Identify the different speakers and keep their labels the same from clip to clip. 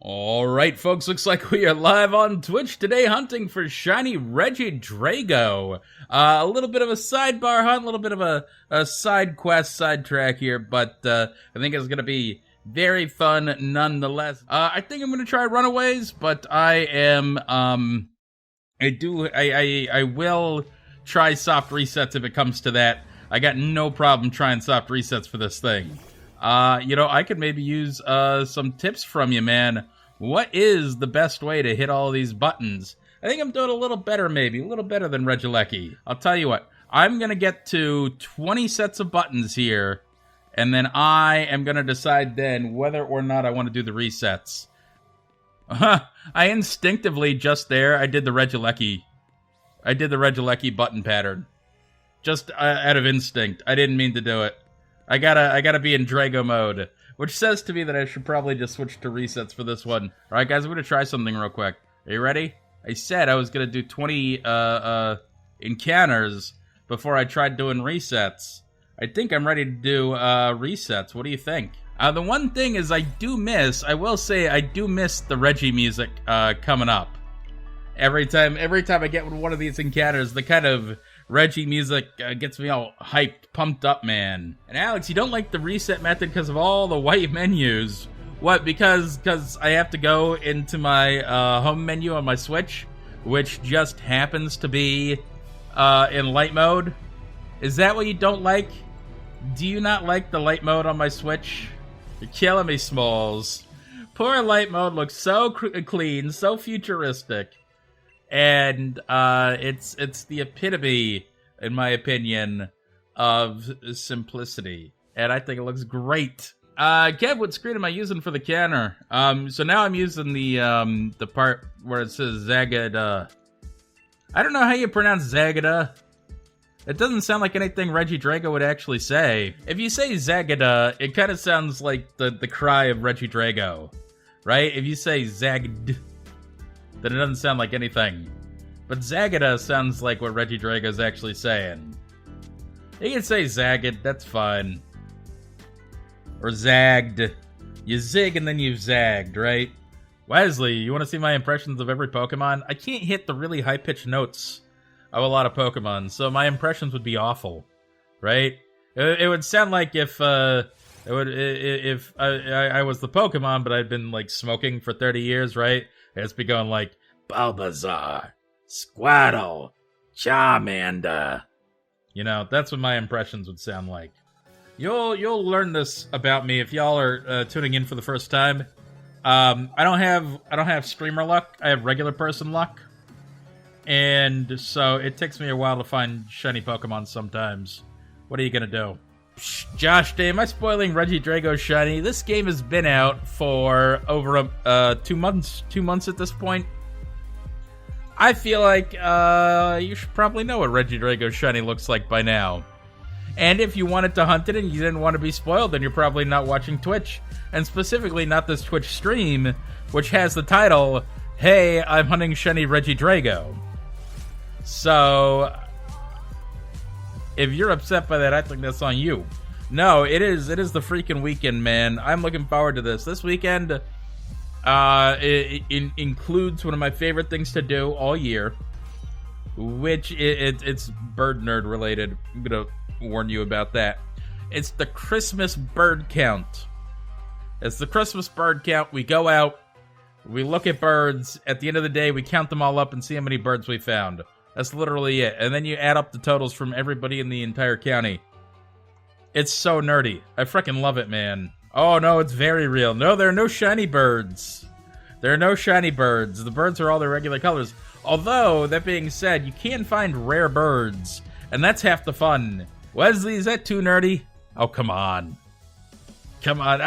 Speaker 1: Alright folks, looks like we are live on Twitch today hunting for Shiny Regidrago. A little bit of a sidebar hunt, a little bit of a side quest, sidetrack here, but I think it's gonna be very fun nonetheless. I think I'm gonna try Runaways, but I will try soft resets if it comes to that. I got no problem trying soft resets for this thing. I could maybe use some tips from you, man. What is the best way to hit all these buttons? I think I'm doing a little better, maybe. A little better than Regilecki. I'll tell you what. I'm going to get to 20 sets of buttons here, and then I am going to decide then whether or not I want to do the resets. I instinctively, just there, I did the Regilecki. I did the Regilecki button pattern. Just out of instinct. I didn't mean to do it. I gotta be in Drago mode, which says to me that I should probably just switch to resets for this one. Alright guys, I'm gonna try something real quick. Are you ready? I said I was gonna do 20 encounters before I tried doing resets. I think I'm ready to do resets. What do you think? The one thing is I will say I do miss the Regi music coming up. Every time I get one of these encounters, the kind of Regi music gets me all hyped, pumped up, man. And Alex, you don't like the reset method because of all the white menus. What, because I have to go into my home menu on my Switch, which just happens to be in light mode? Is that what you don't like? Do you not like the light mode on my Switch? You're killing me, Smalls. Poor light mode looks so clean, so futuristic. And it's the epitome, in my opinion, of simplicity. And I think it looks great. Kev, what screen am I using for the counter? So now I'm using the part where it says Zagada. I don't know how you pronounce Zagada. It doesn't sound like anything Regidrago would actually say. If you say Zagada, it kind of sounds like the cry of Regidrago, right? If you say Zagd, then it doesn't sound like anything. But Zagada sounds like what Regidrago's actually saying. You can say Zagged, that's fine. Or Zagged. You zig and then you zagged, right? Wesley, you want to see my impressions of every Pokemon? I can't hit the really high-pitched notes of a lot of Pokemon, so my impressions would be awful, right? It would sound like if I was the Pokemon, but I'd been like smoking for 30 years, right? It's be going like Bulbasaur, Squirtle, Charmander. You know, that's what my impressions would sound like. You'll learn this about me if y'all are tuning in for the first time. I don't have streamer luck. I have regular person luck, and so it takes me a while to find shiny Pokemon sometimes. What are you gonna do? Psh, Josh, am I spoiling Regidrago shiny? This game has been out for over 2 months. 2 months at this point. I feel like you should probably know what Regidrago shiny looks like by now. And if you wanted to hunt it and you didn't want to be spoiled, then you're probably not watching Twitch. And specifically not this Twitch stream, which has the title, Hey, I'm hunting Shiny Regidrago. So, if you're upset by that, I think that's on you. No, it is the freaking weekend, man. I'm looking forward to this. This weekend it includes one of my favorite things to do all year, which it's bird nerd related. I'm gonna warn you about that. It's the Christmas bird count. It's the Christmas bird count. We go out, we look at birds. At the end of the day, we count them all up and see how many birds we found. That's literally it. And then you add up the totals from everybody in the entire county. It's so nerdy. I freaking love it, man. Oh, no, it's very real. No, there are no shiny birds. There are no shiny birds. The birds are all their regular colors. Although, that being said, you can find rare birds. And that's half the fun. Wesley, is that too nerdy? Oh, come on. Come on.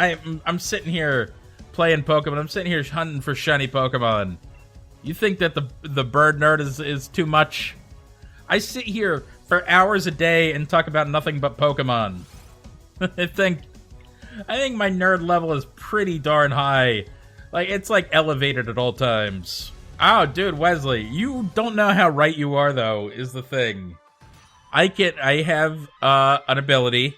Speaker 1: I'm sitting here playing Pokemon. I'm sitting here hunting for shiny Pokemon. You think that the bird nerd is too much? I sit here for hours a day and talk about nothing but Pokemon. I think my nerd level is pretty darn high. Like, it's like elevated at all times. Oh, dude, Wesley, you don't know how right you are, though, is the thing. I have an ability.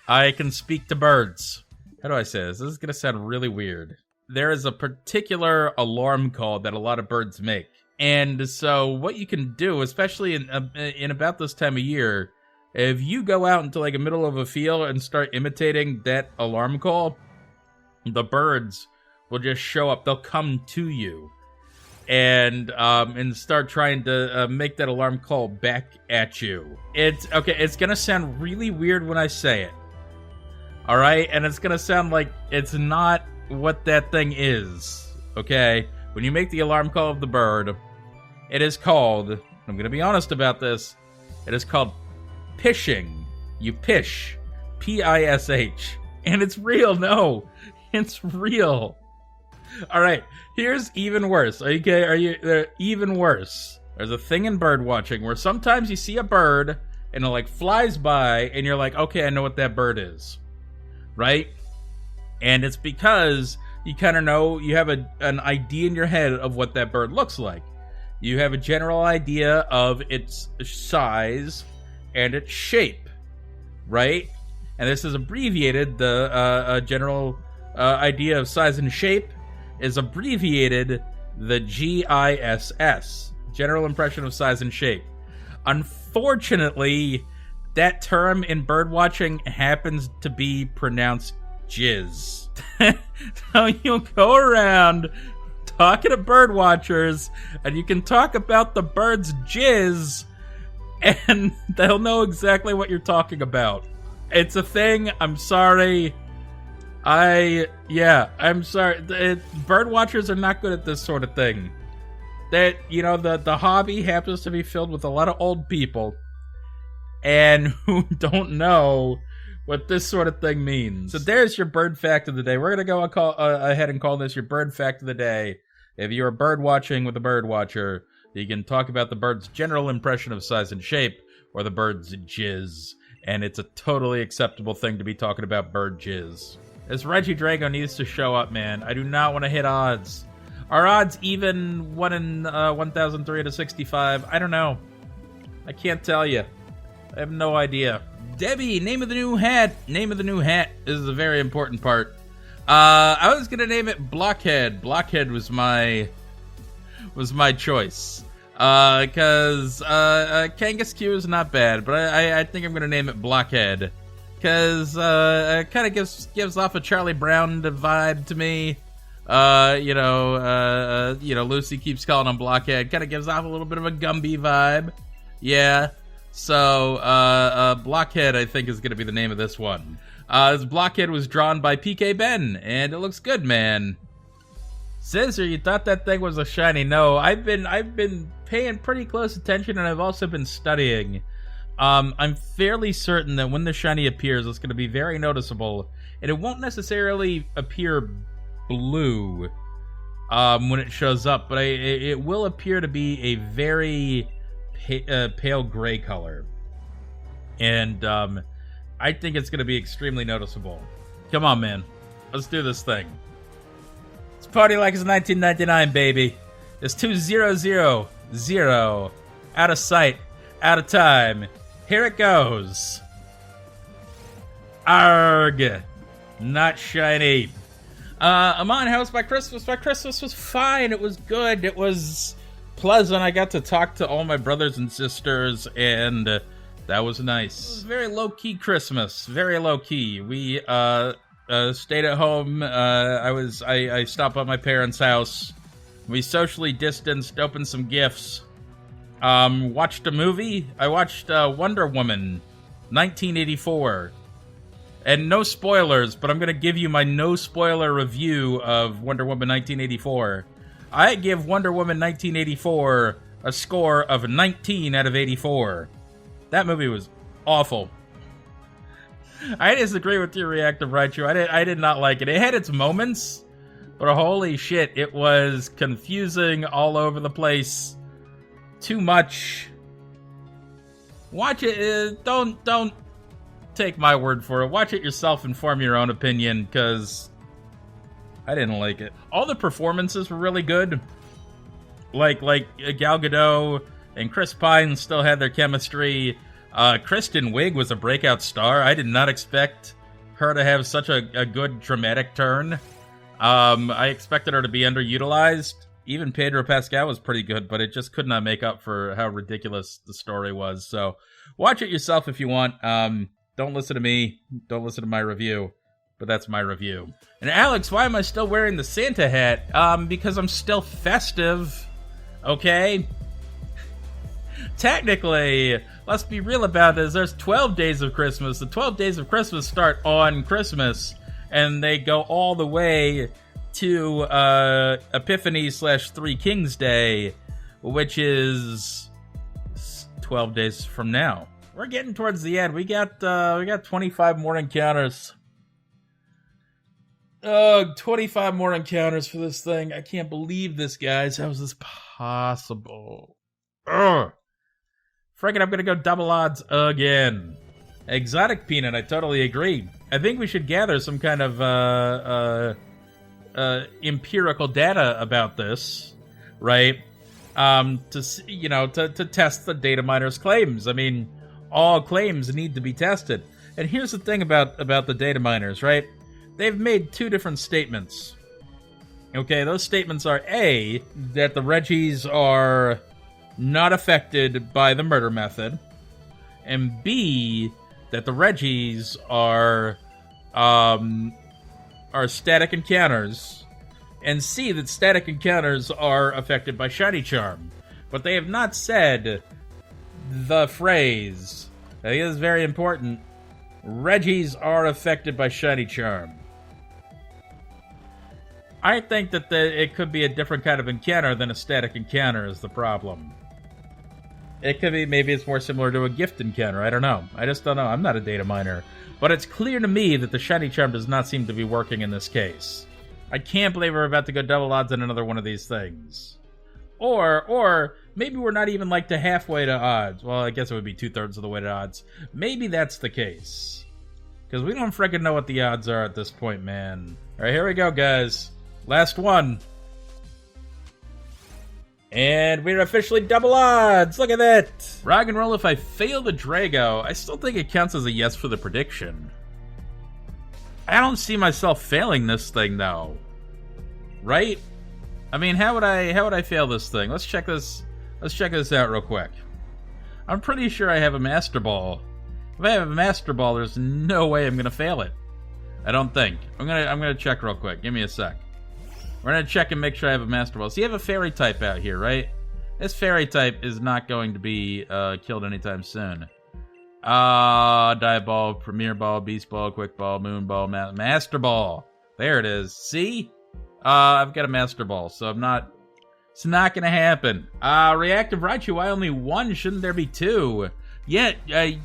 Speaker 1: I can speak to birds. How do I say this? This is gonna sound really weird. there is a particular alarm call that a lot of birds make. And so what you can do, especially in about this time of year, if you go out into like the middle of a field and start imitating that alarm call, the birds will just show up. They'll come to you and start trying to make that alarm call back at you. It's gonna sound really weird when I say it. All right, and it's gonna sound like it's not what that thing is. Okay, when you make the alarm call of the bird, it is called, I'm gonna be honest about this, it is called pishing. You pish. P-I-S-H. And it's real, no. It's real. Alright, here's even worse. Okay, even worse. There's a thing in bird watching where sometimes you see a bird and it like flies by and you're like, okay, I know what that bird is. Right? And it's because you kind of know, you have an idea in your head of what that bird looks like. You have a general idea of its size and its shape, right? And this is abbreviated, the general idea of size and shape is abbreviated the GISS, general impression of size and shape. Unfortunately, that term in birdwatching happens to be pronounced jizz. So you'll go around talking to birdwatchers, and you can talk about the bird's jizz, and they'll know exactly what you're talking about. It's a thing. I'm sorry. I'm sorry. Birdwatchers are not good at this sort of thing. That, the hobby happens to be filled with a lot of old people and who don't know what this sort of thing means. So there's your bird fact of the day. We're going to go ahead and call this your bird fact of the day. If you're bird watching with a bird watcher, you can talk about the bird's general impression of size and shape, or the bird's jizz. And it's a totally acceptable thing to be talking about bird jizz. This Regidrago needs to show up, man. I do not want to hit odds. Are odds even 1 in 1,365? I don't know. I can't tell you. I have no idea. Debbie, name of the new hat. Name of the new hat is a very important part. I was gonna name it Blockhead. Blockhead was my choice. Because KangasKid is not bad, but I think I'm gonna name it Blockhead. Because it kind of gives off a Charlie Brown vibe to me. Lucy keeps calling him Blockhead. Kind of gives off a little bit of a Gumby vibe. Yeah. So, Blockhead, I think, is going to be the name of this one. This Blockhead was drawn by PK Ben, and it looks good, man. Scissor, you thought that thing was a shiny? No, I've been paying pretty close attention, and I've also been studying. I'm fairly certain that when the shiny appears, it's going to be very noticeable, and it won't necessarily appear blue when it shows up, but it will appear to be a very pale gray color, and I think it's going to be extremely noticeable. Come on, man, let's do this thing. Let's party like it's 1999, baby. It's 2000, out of sight, out of time. Here it goes. Arg, not shiny. I'm on House by Christmas. My Christmas was fine. It was good. It was pleasant. I got to talk to all my brothers and sisters, and that was nice. It was very low-key Christmas. Very low-key. We stayed at home. I stopped at my parents' house. We socially distanced, opened some gifts. Watched a movie. I watched Wonder Woman 1984. And no spoilers, but I'm going to give you my no-spoiler review of Wonder Woman 1984. I give Wonder Woman 1984 a score of 19 out of 84. That movie was awful. I disagree with your reactive Raichu. I did not like it. It had its moments, but holy shit, it was confusing all over the place. Too much. Watch it. Don't take my word for it. Watch it yourself and form your own opinion, because I didn't like it. All the performances were really good. Like Gal Gadot and Chris Pine still had their chemistry. Kristen Wiig was a breakout star. I did not expect her to have such a good dramatic turn. I expected her to be underutilized. Even Pedro Pascal was pretty good, but it just could not make up for how ridiculous the story was. So watch it yourself if you want. Don't listen to me. Don't listen to my review. But that's my review. And Alex, why am I still wearing the Santa hat? Because I'm still festive. Okay? Technically, let's be real about this. There's 12 days of Christmas. The 12 days of Christmas start on Christmas. And they go all the way to Epiphany/Three Kings Day, which is 12 days from now. We're getting towards the end. We got 25 more encounters. 25 more encounters for this thing. I can't believe this, guys. How is this possible? Ugh. Frickin', I'm gonna go double odds again. Exotic Peanut, I totally agree. I think we should gather some kind of empirical data about this, right? To test the data miners' claims. I mean, all claims need to be tested. And here's the thing about the data miners, right? They've made two different statements. Okay, those statements are A, that the Regis are not affected by the murder method, and B, that the Regis are static encounters, and C, that static encounters are affected by Shiny Charm. But they have not said the phrase, I think this is very important, Regis are affected by Shiny Charm. I think that it could be a different kind of encounter than a static encounter is the problem. It could be, maybe it's more similar to a gift encounter, I don't know. I just don't know, I'm not a data miner. But it's clear to me that the Shiny Charm does not seem to be working in this case. I can't believe we're about to go double odds on another one of these things. Or maybe we're not even like to halfway to odds. Well, I guess it would be 2/3 of the way to odds. Maybe that's the case. Because we don't frickin' know what the odds are at this point, man. Alright, here we go, guys. Last one. And we're officially double odds! Look at that! Rock and roll, if I fail the Drago, I still think it counts as a yes for the prediction. I don't see myself failing this thing, though. Right? I mean, how would I fail this thing? Let's check this out real quick. I'm pretty sure I have a Master Ball. If I have a Master Ball, there's no way I'm gonna fail it. I don't think. I'm gonna check real quick. Give me a sec. We're gonna check and make sure I have a Master Ball. So you have a Fairy type out here, right? This Fairy type is not going to be killed anytime soon. Dive Ball, Premier Ball, Beast Ball, Quick Ball, Moon Ball, Master Ball. There it is. See? I've got a Master Ball, so it's not gonna happen. Reactive Raichu, why only one? Shouldn't there be two? Yeah,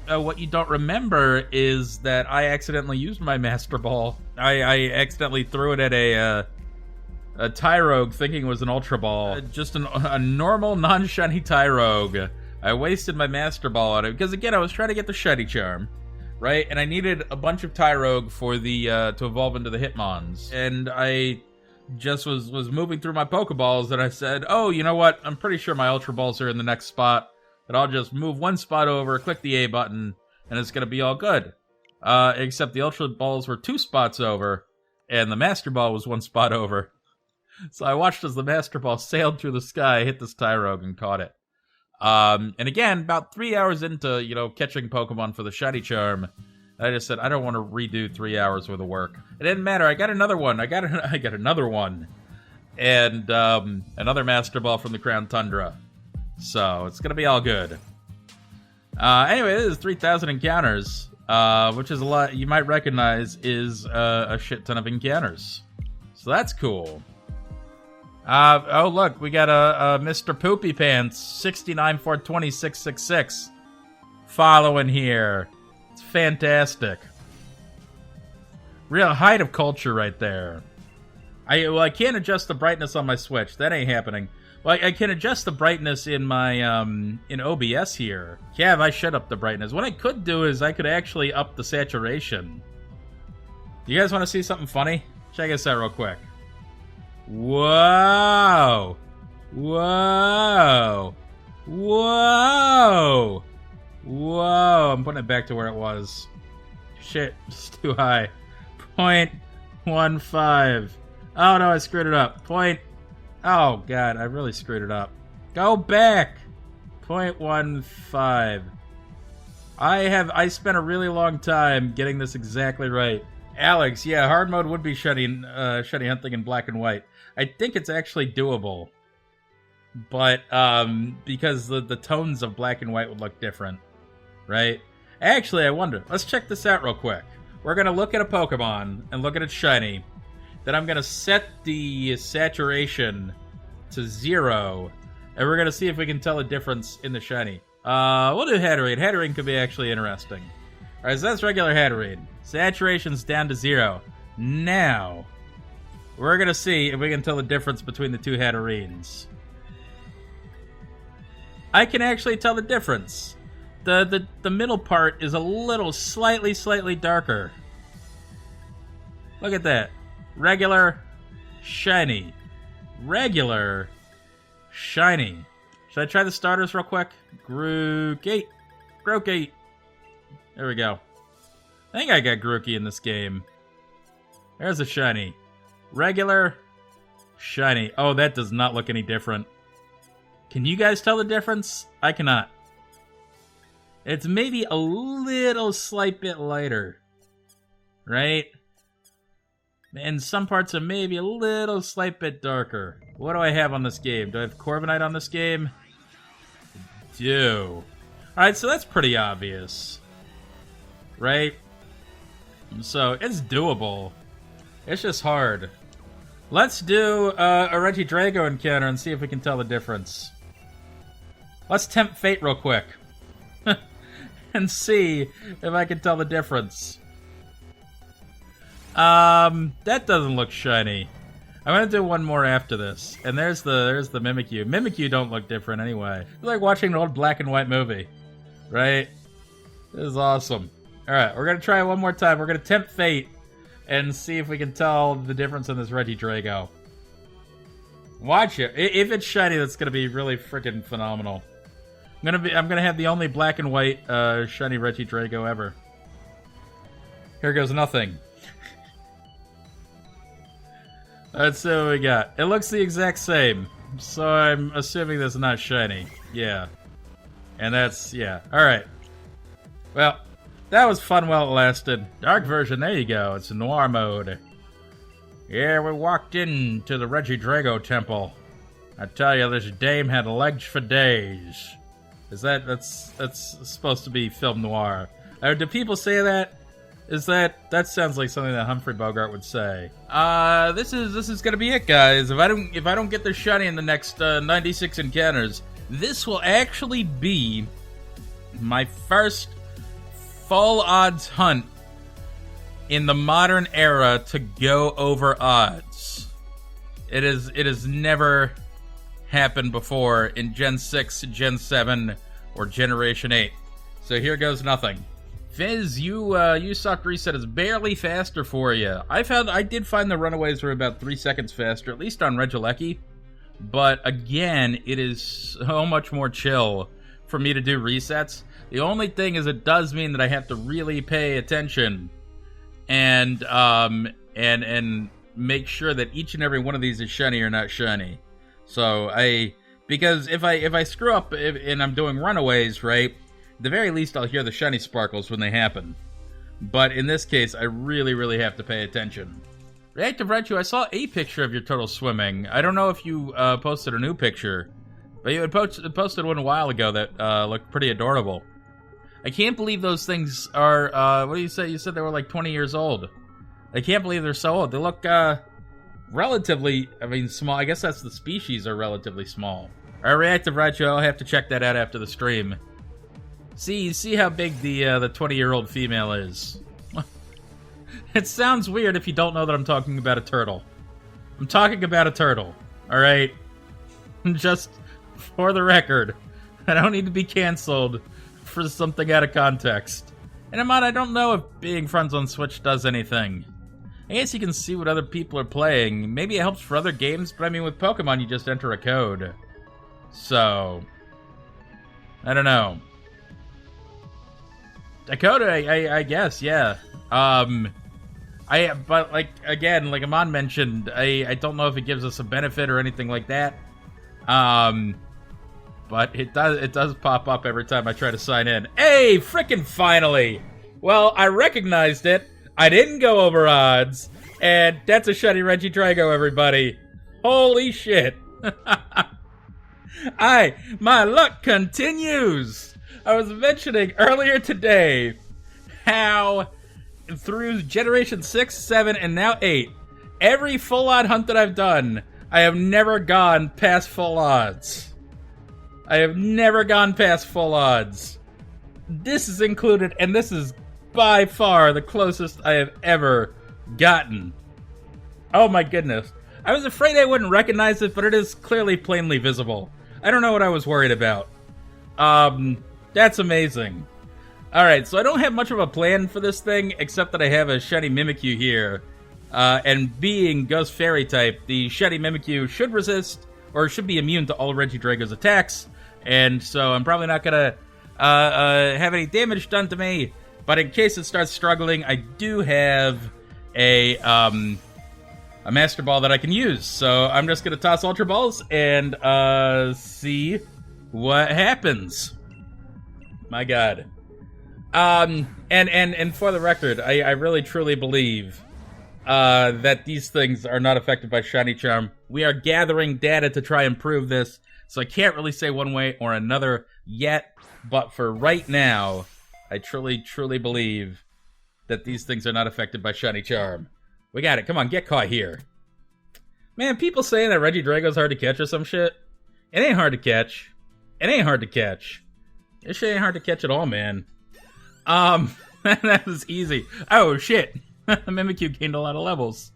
Speaker 1: what you don't remember is that I accidentally used my Master Ball. I accidentally threw it at a Tyrogue thinking it was an Ultra Ball. Just a normal, non-shiny Tyrogue. I wasted my Master Ball on it, because again, I was trying to get the Shiny Charm, right? And I needed a bunch of Tyrogue for the, to evolve into the Hitmons. And I just was moving through my Pokeballs, and I said, oh, you know what? I'm pretty sure my Ultra Balls are in the next spot. That I'll just move one spot over, click the A button, and it's gonna be all good. Except the Ultra Balls were 2 spots over, and the Master Ball was 1 spot over. So I watched as the Master Ball sailed through the sky, hit this Tyrogue, and caught it. And again, about 3 hours into, catching Pokemon for the Shiny Charm, I just said, I don't want to redo 3 hours worth of work. It didn't matter, I got another one, I got another one. And, another Master Ball from the Crown Tundra. So, it's gonna be all good. Anyway, this is 3,000 encounters, which is a lot, you might recognize, is a shit ton of encounters. So that's cool. Oh look, we got a Mr. Poopy Pants, 69420666, following here. It's fantastic. Real height of culture right there. I can't adjust the brightness on my Switch. That ain't happening. Well, I can adjust the brightness in my, in OBS here. Yeah, I should up the brightness. What I could do is I could actually up the saturation. You guys want to see something funny? Check this out real quick. Whoa! Whoa! Whoa! Whoa! I'm putting it back to where it was. Shit, it's too high. 0.15. Oh no, I screwed it up. Point. Oh god, I really screwed it up. Go back. 0.15. I spent a really long time getting this exactly right. Alex, yeah, hard mode would be shiny hunting in black and white. I think it's actually doable. But, because the tones of black and white would look different, right? Actually, I wonder. Let's check this out real quick. We're going to look at a Pokemon and look at its shiny. Then I'm going to set the saturation to 0. And we're going to see if we can tell a difference in the shiny. We'll do Hatterene. Hatterene could be actually interesting. Alright, so that's regular Hatterene. Saturation's down to 0. Now, we're going to see if we can tell the difference between the two Hatterenes. I can actually tell the difference. The middle part is a little slightly darker. Look at that. Regular, shiny. Regular, shiny. Should I try the starters real quick? Grookey. Grookey. There we go. I think I got Grookey in this game. There's a shiny. Regular, shiny. Oh, that does not look any different. Can you guys tell the difference? I cannot. It's maybe a little slight bit lighter. Right? And some parts are maybe a little slight bit darker. What do I have on this game? Do I have Corviknight on this game? I do. Alright, so that's pretty obvious. Right? So, it's doable. It's just hard. Let's do a Regidrago encounter and see if we can tell the difference. Let's tempt fate real quick. And see if I can tell the difference. That doesn't look shiny. I'm gonna do one more after this. And there's the Mimikyu. Mimikyu don't look different anyway. It's like watching an old black and white movie. Right? This is awesome. Alright, we're gonna try it one more time. We're gonna tempt fate and see if we can tell the difference in this Regidrago. Watch it. If it's shiny, that's gonna be really freaking phenomenal. I'm gonna have the only black and white shiny Regidrago ever. Here goes nothing. Let's see what we got. It looks the exact same, so I'm assuming this is not shiny. Yeah. And that's, yeah. Alright. Well, that was fun while it lasted. Dark version, there you go. It's noir mode. Yeah, we walked into the Regidrago temple. I tell you, this dame had legs for days. That's supposed to be film noir. Do people say that? That sounds like something that Humphrey Bogart would say. This is gonna be it, guys. If I don't get this shiny in the next 96 encounters, this will actually be my first full odds hunt in the modern era to go over odds. It has never happened before in Gen 6, Gen 7, or Generation 8. So here goes nothing. Fizz, you sucked reset is barely faster for you. I did find the runaways were about 3 seconds faster, at least on Regieleki. But again, it is so much more chill for me to do resets. The only thing is it does mean that I have to really pay attention and make sure that each and every one of these is shiny or not shiny. So because if I screw up and I'm doing runaways, right, at the very least I'll hear the shiny sparkles when they happen. But in this case, I really have to pay attention. Reactive Retro, I saw a picture of your turtle swimming. I don't know if you posted a new picture, but you had posted one a while ago that looked pretty adorable. I can't believe those things are, what do you say? You said they were like 20 years old. I can't believe they're so old. They look relatively, small. I guess that's the species are relatively small. Alright, Reactive Retro, I'll have to check that out after the stream. See how big the 20-year-old female is. It sounds weird if you don't know that I'm talking about a turtle. I'm talking about a turtle, alright? Just for the record, I don't need to be canceled for something out of context. And Ahmad, I don't know if being friends on Switch does anything. I guess you can see what other people are playing. Maybe it helps for other games, but with Pokemon you just enter a code. So, I don't know. A code, I guess, yeah. But like again, like Amon mentioned, I don't know if it gives us a benefit or anything like that. But it does pop up every time I try to sign in. Hey, frickin' finally! Well, I recognized it. I didn't go over odds, and that's a Shiny Regidrago, everybody. Holy shit! My luck continues. I was mentioning earlier today how through Generation 6, 7, and now 8, every full odd hunt that I've done, I have never gone past full odds. I have never gone past full odds. This is included, and this is by far the closest I have ever gotten. Oh my goodness. I was afraid I wouldn't recognize it, but it is clearly plainly visible. I don't know what I was worried about. That's amazing. Alright, so I don't have much of a plan for this thing, except that I have a Shiny Mimikyu here. And being Ghost Fairy type, the Shiny Mimikyu should resist, or should be immune to all Regidrago's attacks. And so I'm probably not gonna have any damage done to me. But in case it starts struggling, I do have a Master Ball that I can use. So I'm just gonna toss Ultra Balls and see what happens. My god. And for the record, I really truly believe that these things are not affected by Shiny Charm. We are gathering data to try and prove this, so I can't really say one way or another yet, but for right now, I truly, truly believe that these things are not affected by Shiny Charm. We got it. Come on, get caught here. Man, people saying that Regidrago's hard to catch or some shit. It ain't hard to catch. It ain't hard to catch. This shit ain't hard to catch at all, man. That was easy. Oh, shit. Mimikyu gained a lot of levels.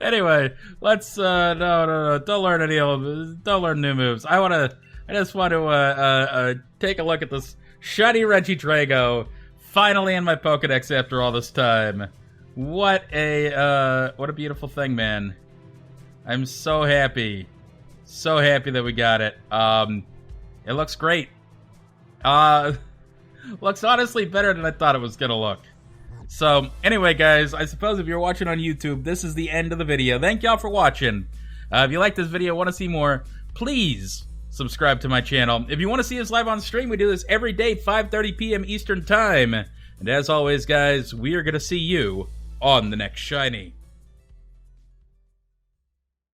Speaker 1: Anyway, let's, no, don't learn new moves. I just want to, take a look at this Shiny Regidrago, finally in my Pokedex after all this time. What a beautiful thing, man. I'm so happy. So happy that we got it. It looks great. Looks honestly better than I thought it was gonna look. So, anyway, guys, I suppose if you're watching on YouTube, this is the end of the video. Thank y'all for watching. If you like this video, want to see more, please subscribe to my channel. If you want to see us live on stream, we do this every day, 5:30 p.m. Eastern Time. And as always, guys, we are gonna see you on the next Shiny.